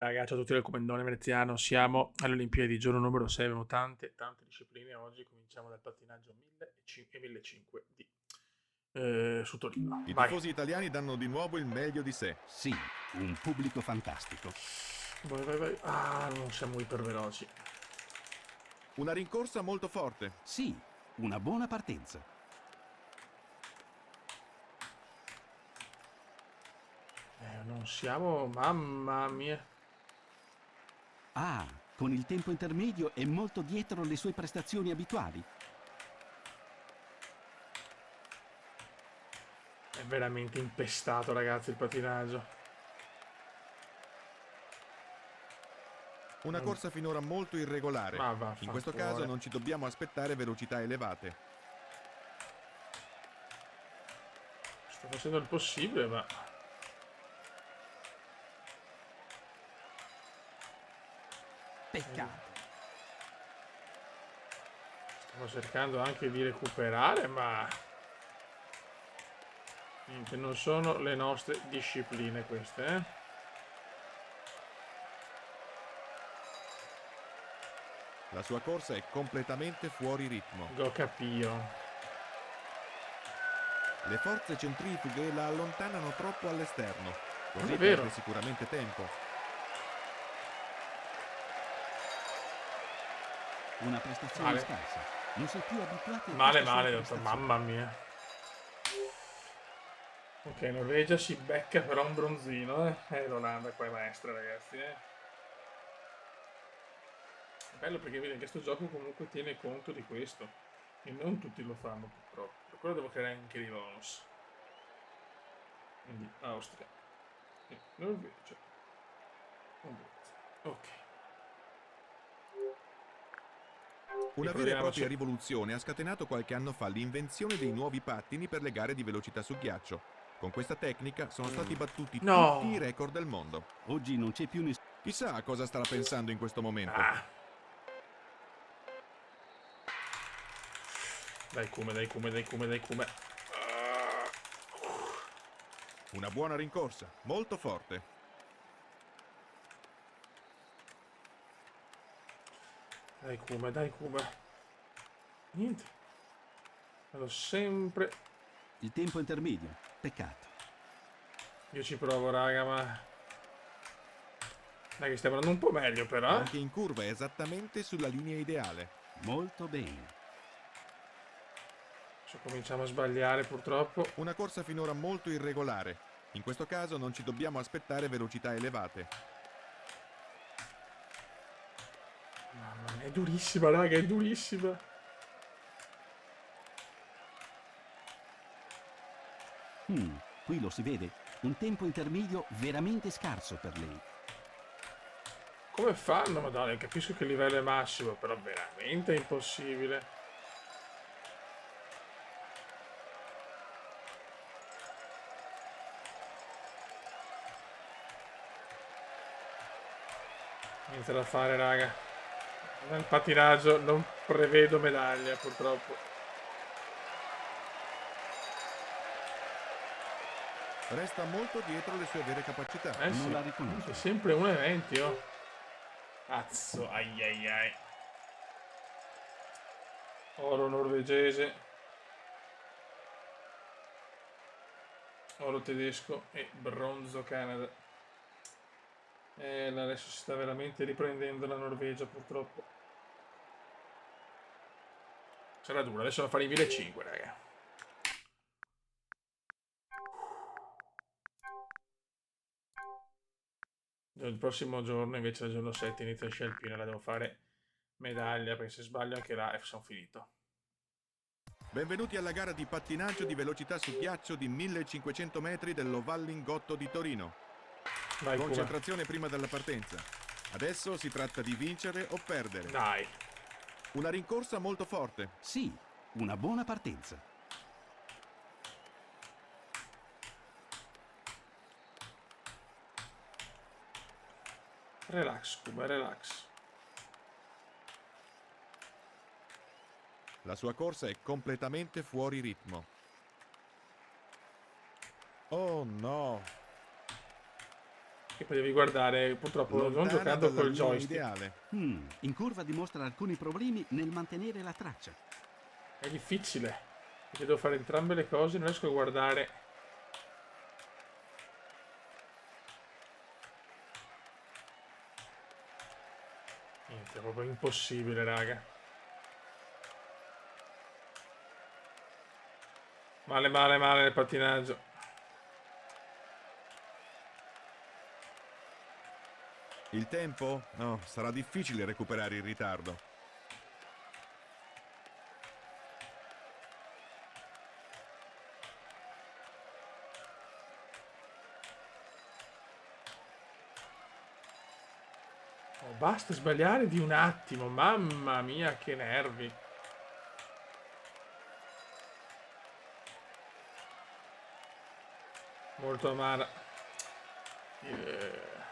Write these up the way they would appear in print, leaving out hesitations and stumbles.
Ragazzi, ciao a tutti del Comendone Veneziano, siamo alle Olimpiadi, giorno numero 6, abbiamo tante discipline oggi, cominciamo dal pattinaggio 1500 e 1500 su Torino. I Vai. tifosi italiani danno di nuovo il meglio di sé. Sì, un pubblico fantastico. Vai. Ah, non siamo iperveloci. Una rincorsa molto forte. Sì, una buona partenza. Non siamo, mamma mia. Ah, con il tempo intermedio è molto dietro le sue prestazioni abituali. È veramente impestato, ragazzi, il pattinaggio. Una corsa finora molto irregolare. Ma In questo caso vaffanculo. non ci dobbiamo aspettare velocità elevate. Sto facendo il possibile, ma... Peccato. Stiamo cercando anche di recuperare, ma... Niente, non sono le nostre discipline queste, eh? La sua corsa è completamente fuori ritmo. Go capio. Le forze centrifughe la allontanano troppo all'esterno. Non Così è vero. perde sicuramente tempo. Una prestazione Male. scarsa. Non si è più abituati a Male, questa sua dottor. prestazione. Mamma mia. Ok, Norvegia si becca però un bronzino, eh. L'Olanda qua è maestra, ragazzi, eh. È bello perché vedi che questo gioco comunque tiene conto di questo. E non tutti lo fanno, purtroppo. Per quello devo creare anche dei bonus. Quindi Austria e Norvegia. Un bronzo. Ok. Una vera e Ricordiamoci. propria rivoluzione ha scatenato qualche anno fa l'invenzione dei nuovi pattini per le gare di velocità su ghiaccio. Con questa tecnica sono stati battuti tutti i No! record del mondo. Oggi non c'è più nessuno. Chissà a cosa starà pensando in questo momento. Ah! Dai Kume. Una buona rincorsa, molto forte. Dai Kume. Niente. Vado sempre... Il tempo intermedio. Peccato. Io ci provo, raga, ma... Dai che stiamo andando un po' meglio, però. Anche in curva è esattamente sulla linea ideale. Molto bene. Adesso cominciamo a sbagliare, purtroppo. Una corsa finora molto irregolare. In questo caso non ci dobbiamo aspettare velocità elevate. Mamma mia, è durissima, raga, è durissima. Qui lo si vede. Un tempo intermedio veramente scarso per lei. Come fanno? Madonna, capisco che il livello è massimo, però veramente è impossibile. Niente da fare, raga. Nel pattinaggio non prevedo medaglia, purtroppo. Resta molto dietro le sue vere capacità. Eh Non sì, la riconosco. è sempre 1,20, oh. Cazzo, ai. Oro norvegese. Oro tedesco e bronzo Canada. Adesso si sta veramente riprendendo la Norvegia, purtroppo. Sarà dura, adesso va a fare i 1500, raga. Il prossimo giorno, invece, il giorno 7, inizio a sci alpina, la devo fare medaglia, perché se sbaglio anche là sono finito. Benvenuti alla gara di pattinaggio di velocità su ghiaccio di 1500 metri dell'Ovallingotto di Torino. Vai, Kume. Concentrazione prima della partenza. Adesso si tratta di vincere o perdere. Dai. Una rincorsa molto forte. Sì, una buona partenza. Relax, Kume, relax. La sua corsa è completamente fuori ritmo. Oh no! Che poi devi guardare, purtroppo non Lontana giocando col dall'unione joystick. ideale. In curva dimostra alcuni problemi nel mantenere la traccia. È difficile. Perché devo fare entrambe le cose, non riesco a guardare. Niente, è proprio impossibile, raga. Male, male, male nel pattinaggio. Il tempo? No, sarà difficile recuperare il ritardo. Oh, basta sbagliare di un attimo, mamma mia, che nervi. Molto amara. Il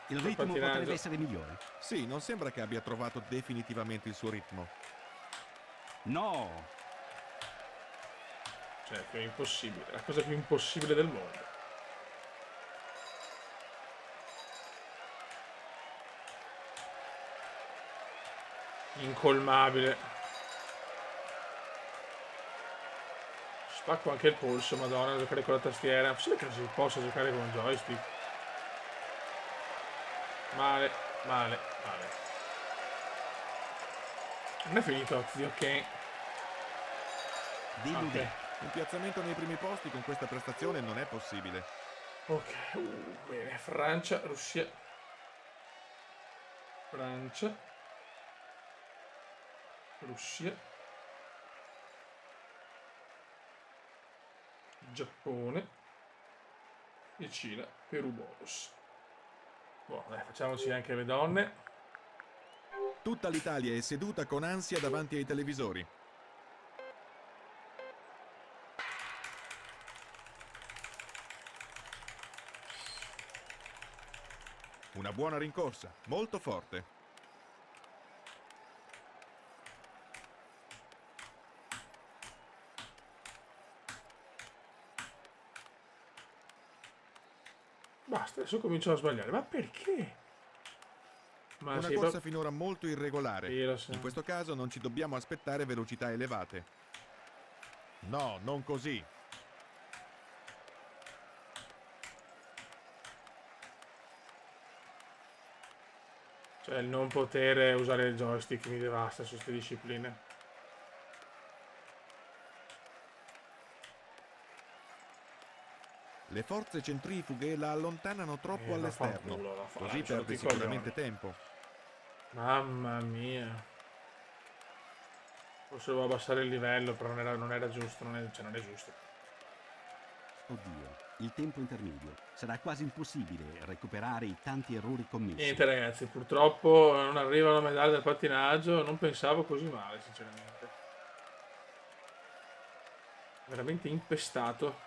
Col ritmo potrebbe pattinaggio. essere migliore. Sì, non sembra che abbia trovato definitivamente il suo ritmo. No! Cioè, è impossibile, la cosa più impossibile del mondo. Incolmabile. Spacco anche il polso, madonna, a giocare con la tastiera. Forse che non si possa giocare con un joystick. Male, male, male. Non è finito, zio Ken. Deludente. Ok. Un piazzamento nei primi posti con questa prestazione non è possibile. Ok, bene, Francia, Russia. Francia. Russia. Giappone. E Cina, Perù bonus. Boh, dai, facciamoci anche le donne. Tutta l'Italia è seduta con ansia davanti ai televisori. Una buona rincorsa, molto forte. Basta, adesso comincio a sbagliare. Ma perché? Ma Una sì, corsa finora molto irregolare. Sì, lo so. In questo caso non ci dobbiamo aspettare velocità elevate. No, non così. Cioè, il non poter usare il joystick mi devasta su queste discipline. Le forze centrifughe la allontanano troppo all'esterno. vaffanculo, Così c'ho perde tutti i sicuramente coglioni. tempo. Mamma mia. Forse devo abbassare il livello, però non era giusto, cioè non è giusto. Oddio, il tempo intermedio. Sarà quasi impossibile recuperare i tanti errori commessi. Niente ragazzi, purtroppo non arriva la medaglia del pattinaggio, non pensavo così male sinceramente. Veramente impestato.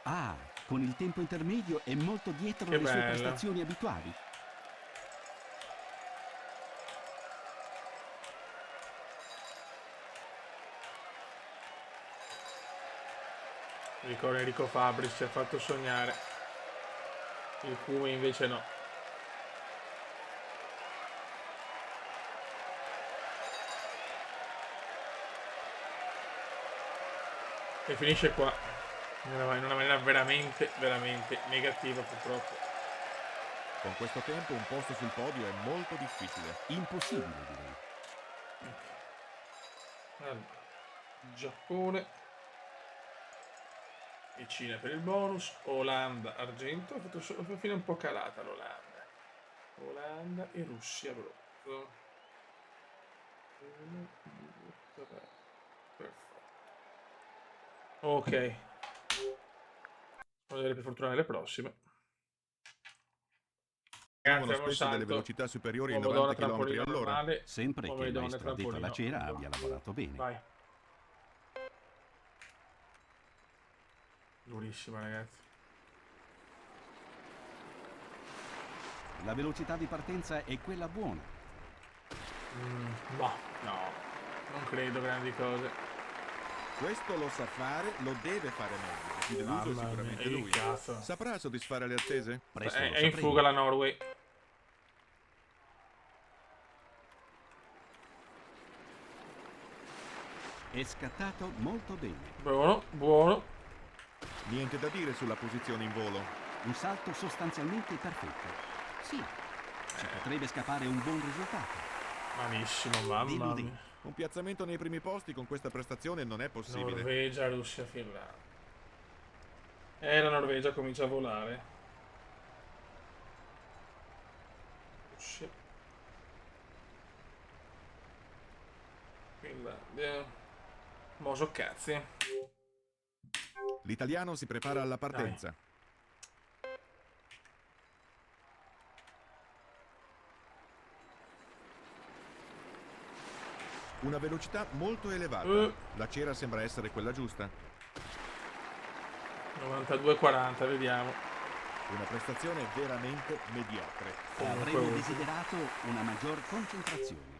Ah, con il tempo intermedio è molto dietro Che le sue bello. prestazioni abituali. Ricordo Enrico Fabris ci ha fatto sognare. Il Cume invece no. E finisce qua. In una maniera veramente, veramente negativa purtroppo. Con questo tempo un posto sul podio è molto difficile. Impossibile, direi. Allora, Giappone e Cina per il bonus, Olanda, argento, ha fatto alla fine un po' calata l'Olanda. Olanda e Russia bronzo. 1, 2, 3. Perfetto. Ok. Spero di avere più fortuna nelle prossime. Ragazzi, Muovono abbiamo un spesso delle salto. velocità superiori ai Uomo 90 donna km trampolino all'ora. normale. Sempre Uomo che e il donne maestro addetto alla trampolino. cera abbia lavorato bene. Vai. Durissima, ragazzi. La velocità di partenza è quella buona. Boh, no, non credo grandi cose. Questo lo sa fare, lo deve fare meglio. Più deluso è Mamma mia, sicuramente e che lui. cazzo. Saprà soddisfare le attese? Presto lo È in sapremo. fuga la Norway. È scattato molto bene. Buono, buono. Niente da dire sulla posizione in volo. Un salto sostanzialmente perfetto. Sì, ci potrebbe scappare un buon risultato. Malissimo, mamma Deludente. mia. Un piazzamento nei primi posti con questa prestazione non è possibile. Norvegia, Russia, Finlandia. La Norvegia comincia a volare. Russia. Finlandia. Moso cazzi. L'italiano si prepara alla partenza. Una velocità molto elevata. La cera sembra essere quella giusta. 92-40, vediamo. Una prestazione veramente mediocre. Comunque Avremmo ultimo. desiderato una maggior concentrazione.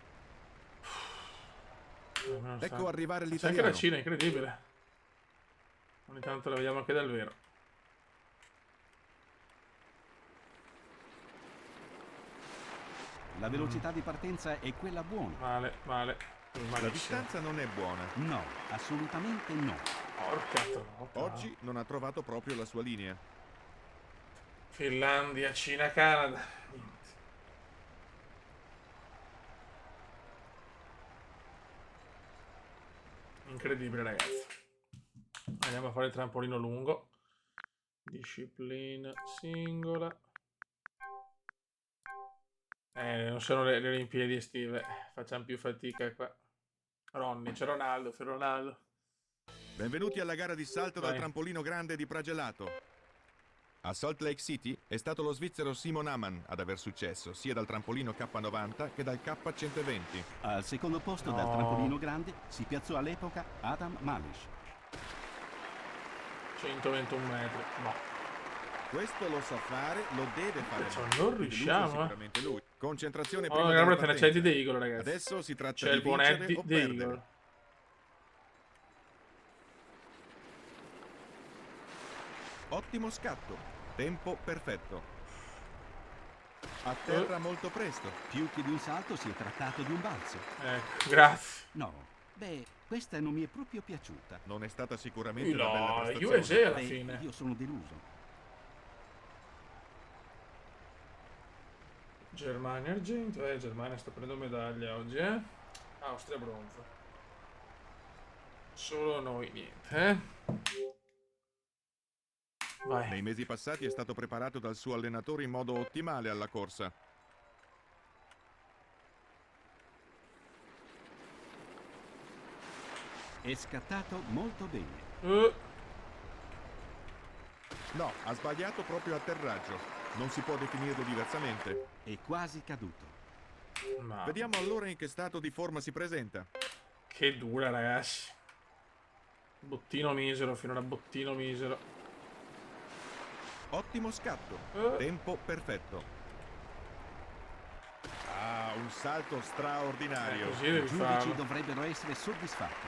Ecco arrivare C'è anche l'italiano. la Cina, incredibile. Ogni tanto la vediamo anche dal vero. La velocità di partenza è quella buona. Male, male. La Malissimo. distanza non è buona. No, assolutamente no. Porca troppa. Oggi non ha trovato proprio la sua linea. Finlandia, Cina, Canada. Niente. Incredibile, ragazzi. Andiamo a fare il trampolino lungo. Disciplina singola. Non sono le Olimpiadi estive. Facciamo più fatica qua. Ronny, c'è Ronaldo, c'è Ronaldo. Benvenuti alla gara di salto dal Vai. trampolino grande di Pragelato. A Salt Lake City è stato lo svizzero Simon Amann ad aver successo sia dal trampolino K90 che dal K120. Al secondo posto No. dal trampolino grande si piazzò all'epoca Adam Malish. 121 metri. No. Questo lo sa fare, lo deve fare. Cazzo, meglio. non Più deluso riusciamo, sicuramente lui. Concentrazione Oh, prima la Gran della Bretagna, c'è partenza. Eddie The Eagle, ragazzi. Adesso si tratta C'è di il buon vincere Eddie o The perdere. Eagle. Ottimo scatto. Tempo perfetto. Atterra molto presto. Più che di un salto si è trattato di un balzo. Ecco, grazie. No, beh, questa non mi è proprio piaciuta. Non è stata sicuramente una bella No, prestazione. USA alla Beh, fine. io sono deluso. Germania argento. Germania sta prendendo medaglia oggi, Austria bronzo. Solo noi niente, Vai. Nei mesi passati è stato preparato dal suo allenatore in modo ottimale alla corsa. È scattato molto bene. No, ha sbagliato proprio atterraggio. Non si può definirlo diversamente. È quasi caduto. Ma Vediamo allora in che stato di forma si presenta. che dura, ragazzi. Bottino misero, finora bottino misero. Ottimo scatto. Tempo perfetto. Ah, un salto straordinario. Così I devi giudici farlo. dovrebbero essere soddisfatti.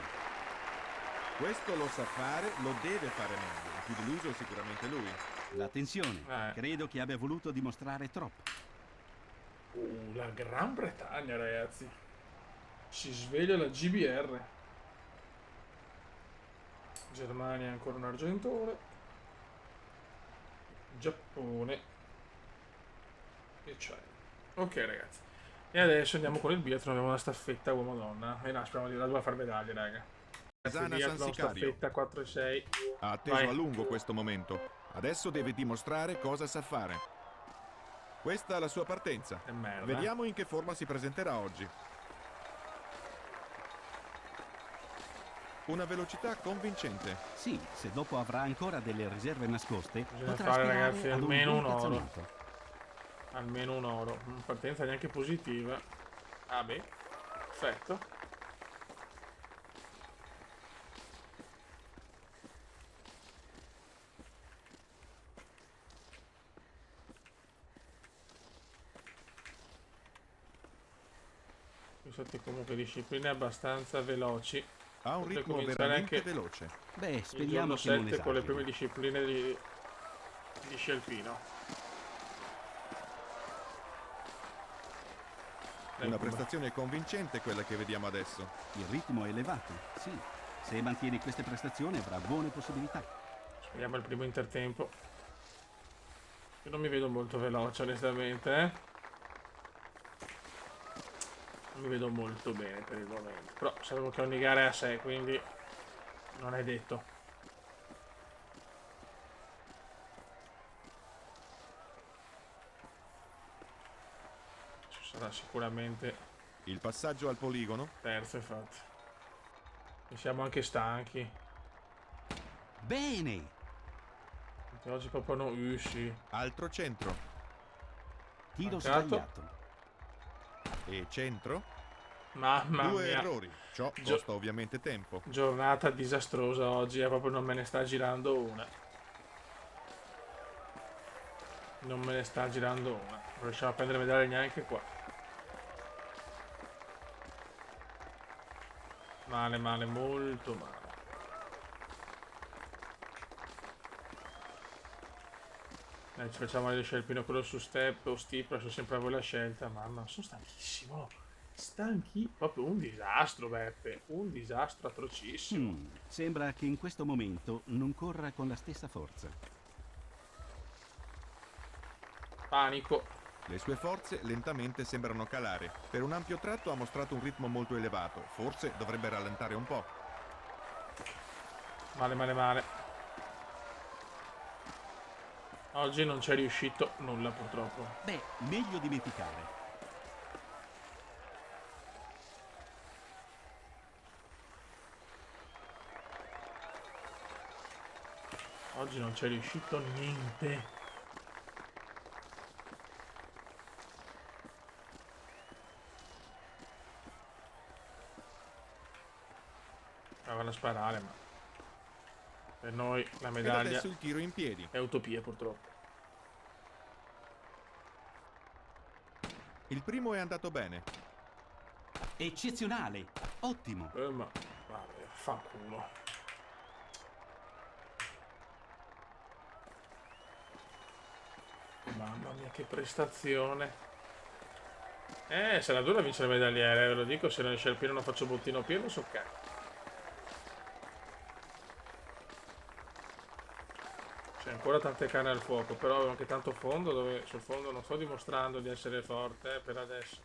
Questo lo sa fare, lo deve fare meglio. Più deluso è sicuramente lui. La tensione. Credo che abbia voluto dimostrare troppo. La Gran Bretagna, ragazzi. Si sveglia la GBR. Germania ancora un argentone. Giappone. E China. Ok, ragazzi. E adesso andiamo con il biathlon. Abbiamo una staffetta uomo-donna. E no, speriamo di la far medaglie, raga. Sana Biathlon, San Sicario. staffetta 4 e 6. Ha atteso Vai. a lungo questo momento. Adesso deve dimostrare cosa sa fare. Questa è la sua partenza. Che merda. Vediamo in che forma si presenterà oggi. Una velocità convincente. Sì, se dopo avrà ancora delle riserve nascoste, Bisogna potrà fare, aspirare ragazzi, ad almeno buon un oro. piazzamento. Almeno un oro. Partenza neanche positiva. Ah, beh. Perfetto. Queste comunque discipline abbastanza veloci. Ha un Potrei ritmo cominciare veramente anche veloce. Beh, il speriamo giorno che non 7 con le prime esageri. discipline di sci alpino. Dai, Una Kuma. prestazione convincente quella che vediamo adesso. Il ritmo è elevato, sì. Se mantiene queste prestazioni avrà buone possibilità. Speriamo il primo intertempo. Io non mi vedo molto veloce, onestamente, Non mi vedo molto bene per il momento. Però sapevo che ogni gara è a sé, quindi non è detto. Ci sarà sicuramente Il passaggio al poligono. terzo, infatti. E siamo anche stanchi. Bene! Perché oggi proprio no. Sì. Altro centro. Tiro Mancato. sbagliato. E centro. Mamma 2 mia. errori. Ciò costa ovviamente tempo. Giornata disastrosa oggi, proprio non me ne sta girando una. Non me ne sta girando una. Non riusciamo a prendere medaglie neanche qua. Male, male, molto male. Ci facciamo le scelpino quello su step o steep, lascio sempre a voi la scelta. Mamma, sono stanchissimo. Stanchi? Proprio un disastro, Beppe. Un disastro atrocissimo. Sembra che in questo momento non corra con la stessa forza. Panico. Le sue forze lentamente sembrano calare. Per un ampio tratto ha mostrato un ritmo molto elevato. Forse dovrebbe rallentare un po'. Male, male, male. Oggi non c'è riuscito nulla, purtroppo. Beh, meglio dimenticare. Oggi non c'è riuscito niente. Vanno a sparare, ma per noi la Ed medaglia adesso il tiro in piedi. è utopia, purtroppo. Il primo è andato bene. Eccezionale! Ottimo! Ma vabbè, fa culo. Mamma mia, che prestazione. Sarà dura vincere le medagliere, ve lo dico, se non esce il pieno non faccio bottino pieno, so cacchio. C'è ancora tante canne al fuoco, però avevo anche tanto fondo, dove sul fondo non sto dimostrando di essere forte, per adesso.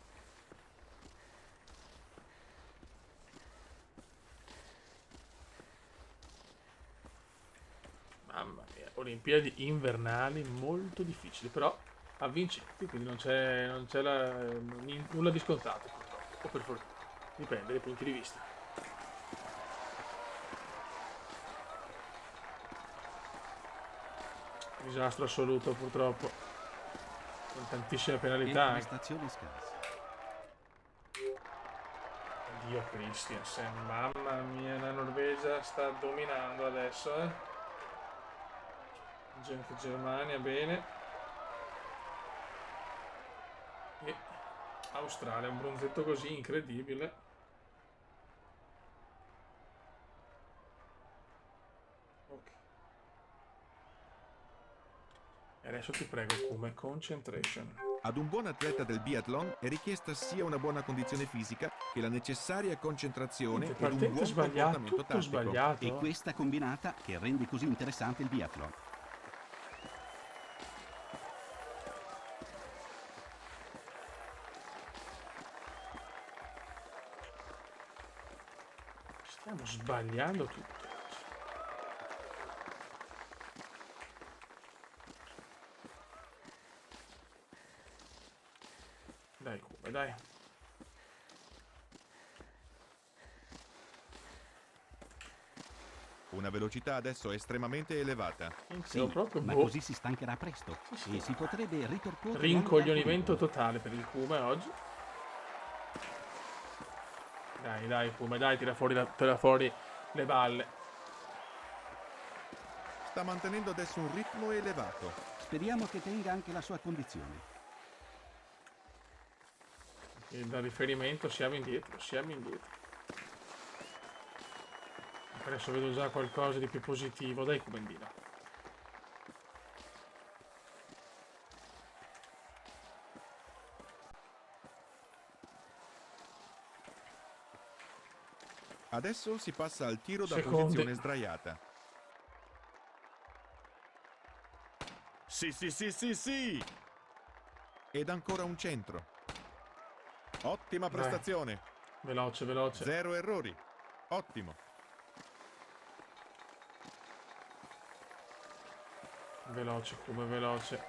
Mamma mia, Olimpiadi invernali molto difficili, però avvincenti, quindi non c'è nulla di scontato, purtroppo, o per fortuna, dipende dai punti di vista. Disastro assoluto, purtroppo, con tantissime E penalità anche. prestazione scarsa. Dio Christiansen, mamma mia, la Norvegia sta dominando adesso, Gente Germania, bene. E Australia, un bronzetto così incredibile. Ok. E adesso ti prego, come concentration. Ad un buon atleta del biathlon è richiesta sia una buona condizione fisica che la necessaria concentrazione Niente, ed un partente buon sbagliato, comportamento tutto tattico. sbagliato. E questa combinata che rende così interessante il biathlon. Stiamo sbagliando tutto. Dai, come dai. Una velocità adesso estremamente elevata. Sì, proprio ma così si stancherà presto Sì. e si potrebbe ripercuotere Rincoglionimento anche al totale per il Kuma oggi. Dai, Kuma, dai, tira fuori le balle. Sta mantenendo adesso un ritmo elevato. poligono. Speriamo che tenga anche la sua condizione. E da riferimento siamo indietro, siamo indietro. Adesso vedo già qualcosa di più positivo. Dai, Comendino. Adesso si passa al tiro da Secondi. posizione sdraiata. Sì, sì, sì, sì, sì! Ed ancora un centro. Ottima Dai. prestazione. Veloce, veloce. 0 errori. Ottimo. Veloce, come veloce.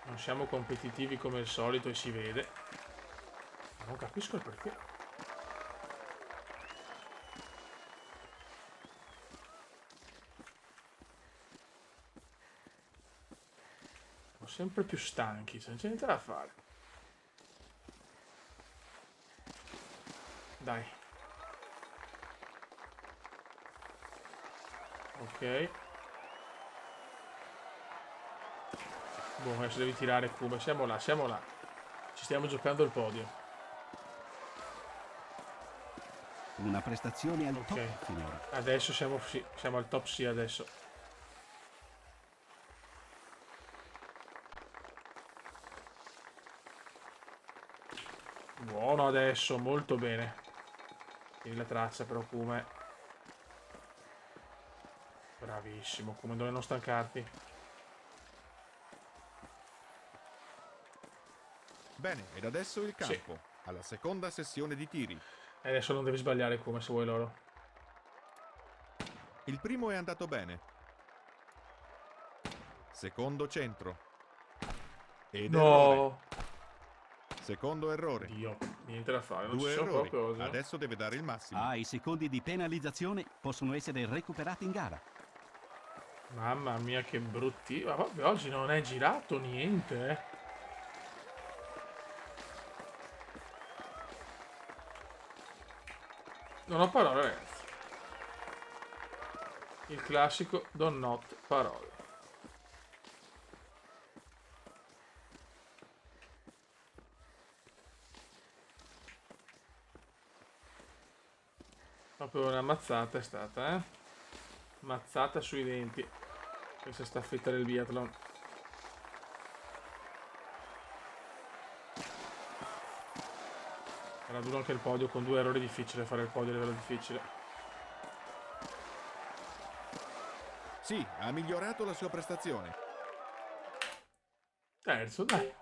Non siamo competitivi come al solito e si vede. Ma non capisco il perché. Siamo sempre più stanchi, non c'è niente da fare. Dai. Ok. Boh, adesso devi tirare Kuma. Siamo là, siamo là. Ci stiamo giocando il podio. Una prestazione al Ok. top finora. Adesso siamo, sì, siamo al top sì adesso. Buono adesso, molto bene. Tieni la traccia però Kuma. Bravissimo, come dove non stancarti. Bene, ed adesso il Sì. campo, alla seconda sessione di tiri. E adesso non devi sbagliare come se vuoi loro. Il primo è andato bene. Secondo centro. Ed errore. No! Secondo errore. Dio, niente da fare, non ci 2 sono errori. proprio cose. Adesso deve dare il massimo. Ah, i secondi di penalizzazione possono essere recuperati in gara. Mamma mia che brutti. Ma proprio oggi non è girato niente, eh. Non ho parole, ragazzi. Il classico don't not parole. Proprio una mazzata è stata, eh. Mazzata sui denti. Questa staffetta del biathlon. Era duro anche il podio, con 2 errori difficile fare il podio a livello difficile. Sì, ha migliorato la sua prestazione. Terzo, dai.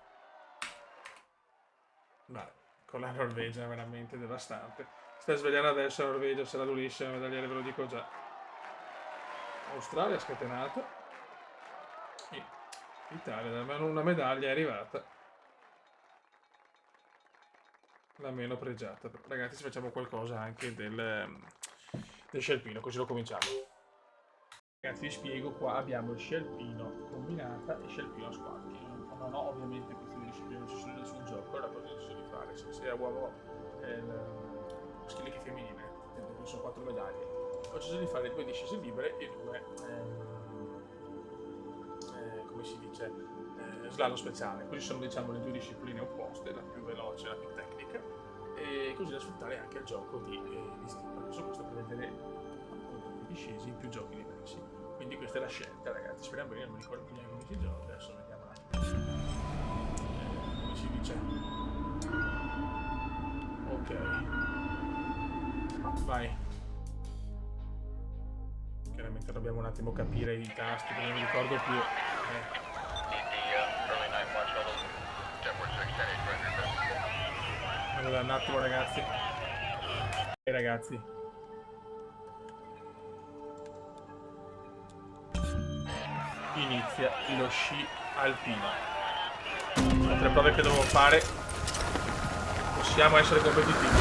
Beh, con la Norvegia è veramente devastante. Sta svegliando adesso la Norvegia, sarà durissima, medagliere ve lo dico già. Australia scatenato. E Italia, almeno una medaglia è arrivata. La meno pregiata. Però, ragazzi, ci facciamo qualcosa anche del scialpino, così lo cominciamo. Ragazzi, vi spiego, qua abbiamo il scialpino combinata e scialpino a squadre. Non ho ovviamente queste due discipline, non ci sono nessun gioco, è la cosa che deciso di fare. Se sia uomo maschile che femminile, intendo che sono 4 medaglie. Ho deciso di fare 2 discese libere e 2, come si dice, slalom speciale. Così sono, diciamo, le 2 discipline opposte, la più veloce e la più tecnica, e così da sfruttare anche il gioco di stimolo. Su questo per vedere appunto più discesi in più giochi diversi. Quindi questa è la scelta, ragazzi. Speriamo bene, non mi ricordo più neanche come si gioca. Adesso vediamo un attimo. Come si dice? Ok. Vai. Chiaramente dobbiamo un attimo capire i tasti, perché non mi ricordo più. Allora, un attimo, ragazzi. Ragazzi. Inizia lo sci alpino. Le 3 prove che devo fare. Possiamo essere competitivi.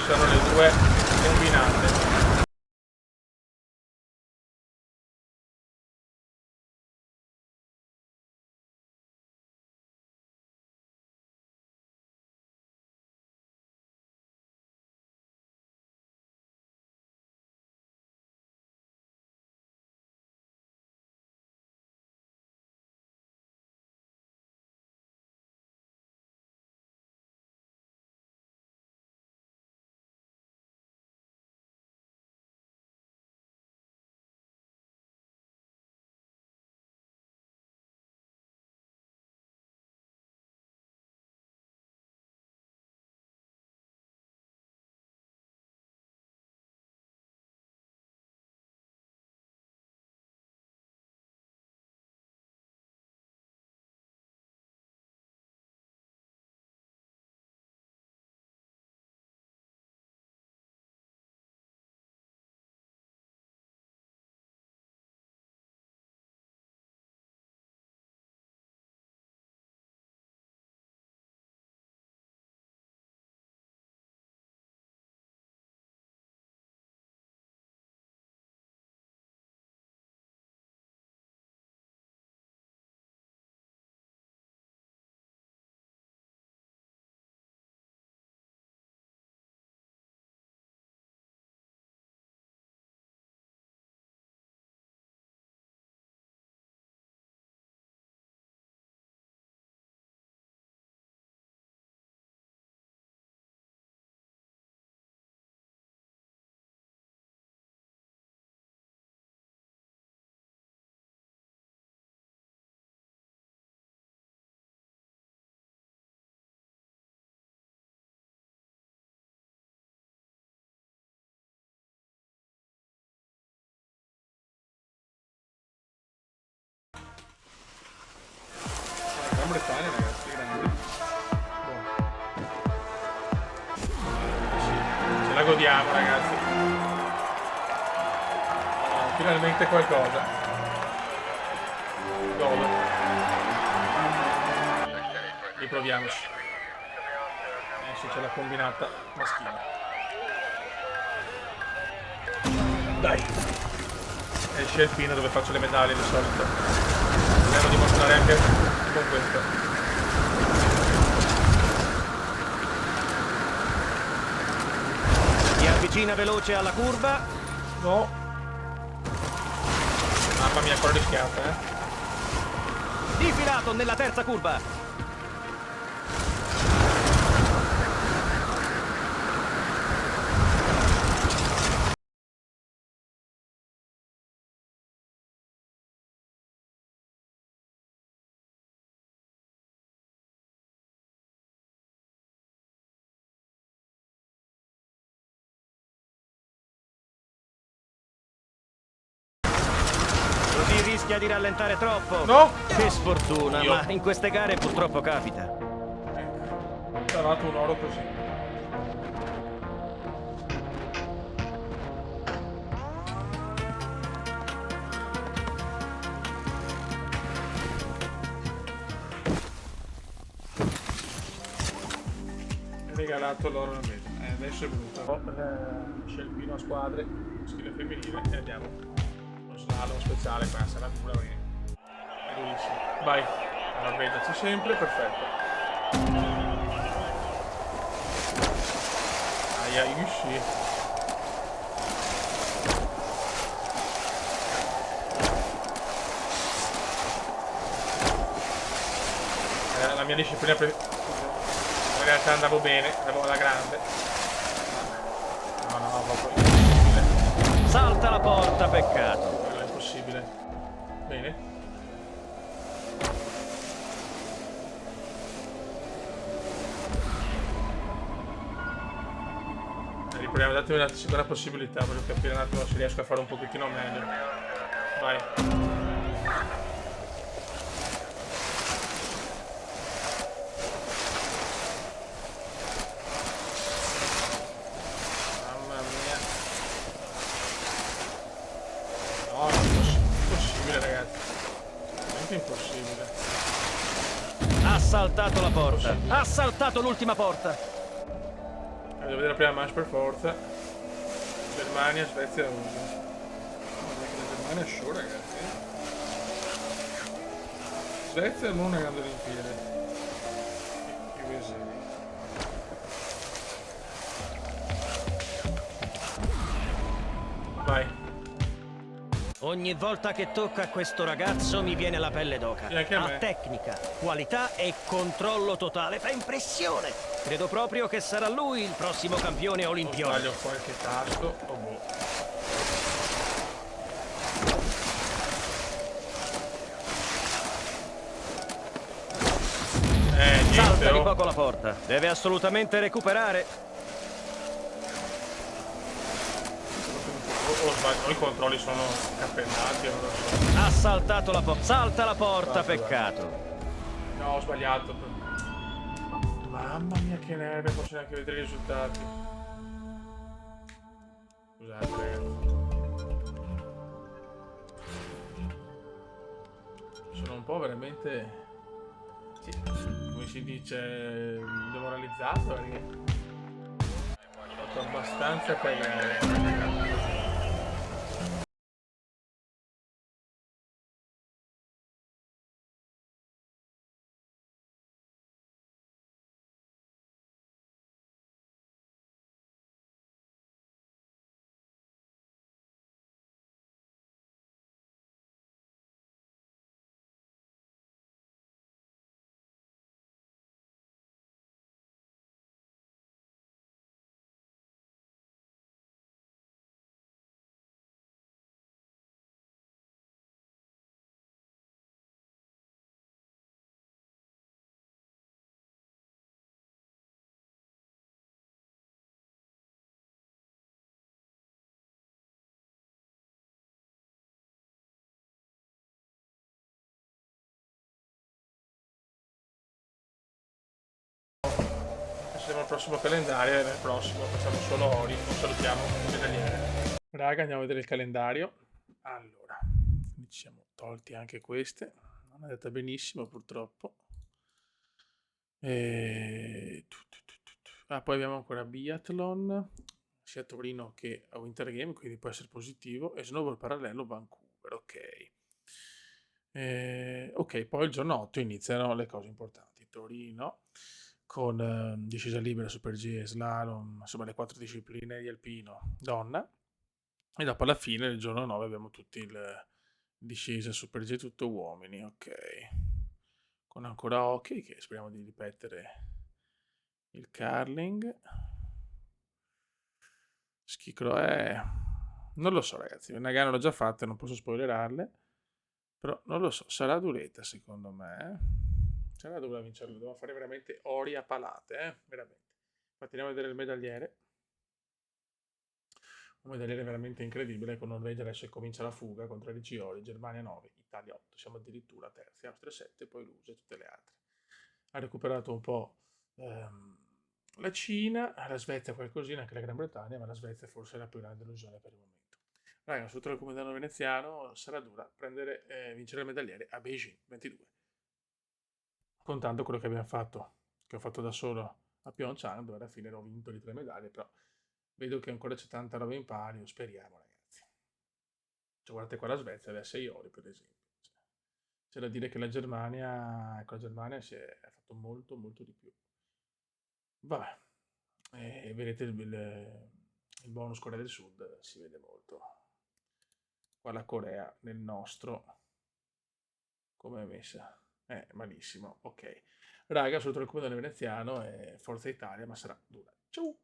Sono le 2 combinate. godiamo, ragazzi. Finalmente qualcosa. Godo. Riproviamoci. Adesso c'è la combinata maschile. Dai! Esce il pino dove faccio le medaglie di solito. Devo dimostrare anche con questo. Si avvicina veloce alla curva. No! Mamma mia, quello rischiato, Difilato nella terza curva. Così rischia di rallentare troppo. No! Che sfortuna, Io. ma in queste gare purtroppo capita. Ho trovato un oro così. Regalato l'oro al mese. Adesso è venuto. Scelpino a squadre, maschile e femminile e andiamo. Lo slalom speciale qua, sarà dura bene. È durissimo. Vai. Allora, vedaci sempre, perfetto. Aia, sì. La mia disciplina in realtà andavo bene, andavo alla grande. No, proprio impossibile. Salta la porta, peccato. Quello è impossibile. Bene. Riproviamo, datemi una seconda possibilità, voglio capire un attimo se riesco a fare un pochettino meglio. Vai. Mamma mia. No, è impossibile, ragazzi. Veramente impossibile. Ha saltato la porta. Ha saltato l'ultima porta. Devo vedere la prima manche per forza. Germania, Svezia, Russia. Guarda che la Germania è show, ragazzi. Svezia non è una grande Olimpiade. USA. Vai. Ogni volta che tocca questo ragazzo mi viene la pelle d'oca. E anche a me. Ha tecnica, qualità e controllo totale. Fa impressione. Credo proprio che sarà lui il prossimo campione O olimpione. sbaglio qualche tasto o boh. Salta Niente, di oh. poco la porta. Deve assolutamente recuperare. O sbaglio, i controlli sono cappellati, non lo so. Ha saltato la porta. Salta la porta, Guarda. peccato. No, ho sbagliato. Mamma mia che nervi, non posso neanche vedere i risultati. Scusate, ragazzi. Sono un po' veramente... Sì, come si dice, demoralizzato perché ho fatto abbastanza cagare. Passiamo al prossimo calendario e nel prossimo facciamo solo ori, non salutiamo il medagliere. Raga, andiamo a vedere il calendario. Allora, quindi ci siamo tolti anche queste. Non è andata benissimo purtroppo. Poi abbiamo ancora biathlon, sia a Torino che a Winter Game, quindi può essere positivo. E snowboard parallelo Vancouver, ok. Ok, poi il giorno 8 iniziano le cose importanti. Torino con discesa libera, super G e slalom, insomma le 4 discipline di alpino donna. E dopo alla fine, il giorno 9, abbiamo tutti il discesa super G, tutto uomini, ok. Con ancora hockey, che speriamo di ripetere il curling. Schicro è... Non lo so ragazzi, una gara l'ho già fatta, non posso spoilerarle. Però non lo so, sarà duretta secondo me. Sarà dura vincerlo, dobbiamo fare veramente ori a palate, veramente. Infatti andiamo a vedere il medagliere. Un medagliere veramente incredibile, con Norvegia adesso comincia la fuga con 13 ori, Germania 9, Italia 8, siamo addirittura terzi, Austria 7, poi l'USA e tutte le altre. Ha recuperato un po' la Cina, la Svezia qualcosina, anche la Gran Bretagna, ma la Svezia forse è la più grande delusione per il momento. Raga, sotto il comandante veneziano sarà dura vincere il medagliere a Beijing 22. Contando quello che abbiamo fatto, che ho fatto da solo a Pyeongchang, dove alla fine ho vinto le 3 medaglie, però vedo che ancora c'è tanta roba in palio, speriamo ragazzi. Cioè, guardate qua la Svezia, aveva 6 ori per esempio. C'è da dire che la Germania, ecco, la Germania si è fatto molto molto di più. Vabbè, vedete il bonus Corea del Sud si vede molto. Qua la Corea nel nostro, come è messa? Malissimo, ok. Raga, sono il comandante veneziano e Forza Italia, ma sarà dura. Ciao!